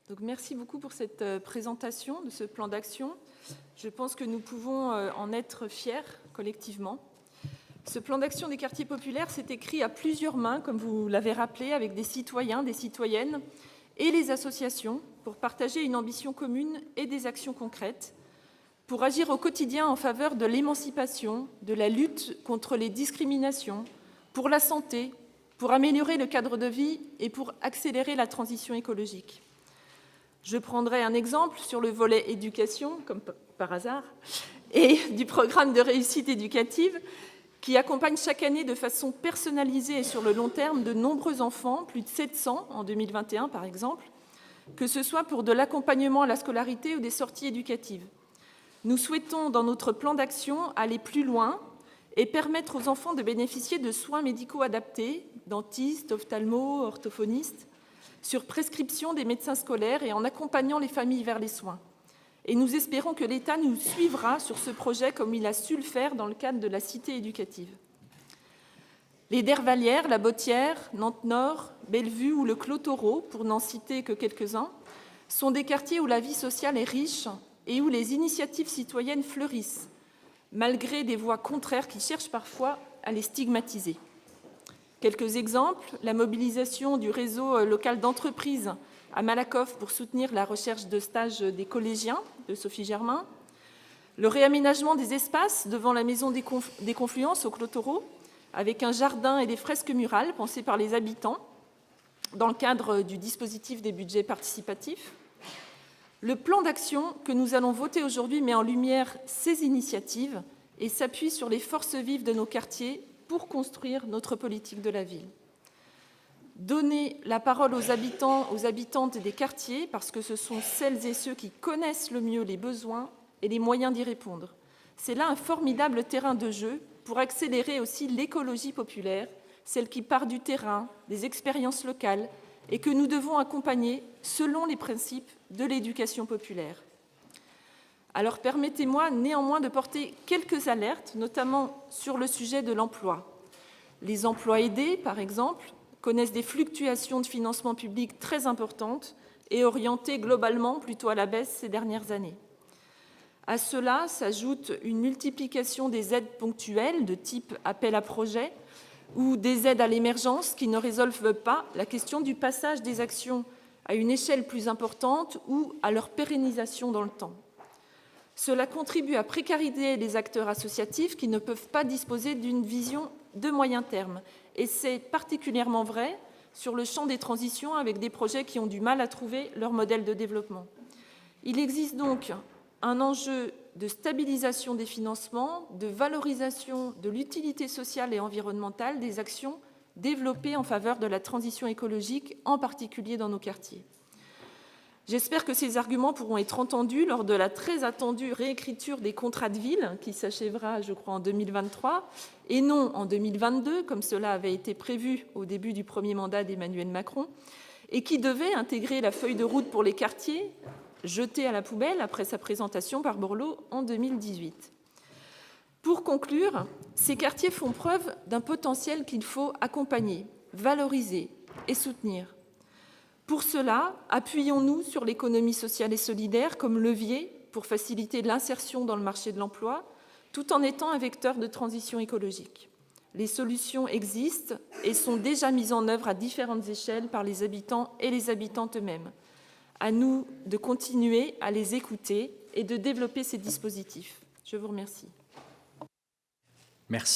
Donc, merci beaucoup pour cette présentation de ce plan d'action. Je pense que nous pouvons en être fiers collectivement. Ce plan d'action des quartiers populaires s'est écrit à plusieurs mains, comme vous l'avez rappelé, avec des citoyens, des citoyennes et les associations pour partager une ambition commune et des actions concrètes, pour agir au quotidien en faveur de l'émancipation, de la lutte contre les discriminations, pour la santé, pour améliorer le cadre de vie et pour accélérer la transition écologique. Je prendrai un exemple sur le volet éducation, comme par hasard, et du programme de réussite éducative qui accompagne chaque année de façon personnalisée et sur le long terme de nombreux enfants, plus de 700 en 2021 par exemple, que ce soit pour de l'accompagnement à la scolarité ou des sorties éducatives. Nous souhaitons, dans notre plan d'action, aller plus loin et permettre aux enfants de bénéficier de soins médicaux adaptés, dentistes, ophtalmos, orthophonistes, sur prescription des médecins scolaires et en accompagnant les familles vers les soins. Et nous espérons que l'État nous suivra sur ce projet comme il a su le faire dans le cadre de la cité éducative. Les Dervalières, la Bottière, Nantes-Nord, Bellevue ou le Clos-Taureau, pour n'en citer que quelques-uns, sont des quartiers où la vie sociale est riche et où les initiatives citoyennes fleurissent, malgré des voix contraires qui cherchent parfois à les stigmatiser. Quelques exemples, la mobilisation du réseau local d'entreprises à Malakoff pour soutenir la recherche de stage des collégiens de Sophie Germain, le réaménagement des espaces devant la maison des Confluences au Clos-Taureau, avec un jardin et des fresques murales pensées par les habitants dans le cadre du dispositif des budgets participatifs. Le plan d'action que nous allons voter aujourd'hui met en lumière ces initiatives et s'appuie sur les forces vives de nos quartiers pour construire notre politique de la ville. Donner la parole aux habitants, aux habitantes des quartiers, parce que ce sont celles et ceux qui connaissent le mieux les besoins et les moyens d'y répondre. C'est là un formidable terrain de jeu pour accélérer aussi l'écologie populaire, celle qui part du terrain, des expériences locales, et que nous devons accompagner selon les principes de l'éducation populaire. Alors permettez-moi néanmoins de porter quelques alertes, notamment sur le sujet de l'emploi. Les emplois aidés, par exemple, connaissent des fluctuations de financement public très importantes et orientées globalement plutôt à la baisse ces dernières années. À cela s'ajoute une multiplication des aides ponctuelles de type appel à projet ou des aides à l'émergence qui ne résolvent pas la question du passage des actions à une échelle plus importante ou à leur pérennisation dans le temps. Cela contribue à précariser les acteurs associatifs qui ne peuvent pas disposer d'une vision de moyen terme. Et c'est particulièrement vrai sur le champ des transitions avec des projets qui ont du mal à trouver leur modèle de développement. Il existe donc un enjeu de stabilisation des financements, de valorisation de l'utilité sociale et environnementale des actions développées en faveur de la transition écologique, en particulier dans nos quartiers. J'espère que ces arguments pourront être entendus lors de la très attendue réécriture des contrats de ville qui s'achèvera, je crois, en 2023 et non en 2022, comme cela avait été prévu au début du premier mandat d'Emmanuel Macron, et qui devait intégrer la feuille de route pour les quartiers, jetée à la poubelle après sa présentation par Borloo en 2018. Pour conclure, ces quartiers font preuve d'un potentiel qu'il faut accompagner, valoriser et soutenir. Pour cela, appuyons-nous sur l'économie sociale et solidaire comme levier pour faciliter l'insertion dans le marché de l'emploi, tout en étant un vecteur de transition écologique. Les solutions existent et sont déjà mises en œuvre à différentes échelles par les habitants et les habitantes eux-mêmes. À nous de continuer à les écouter et de développer ces dispositifs. Je vous remercie.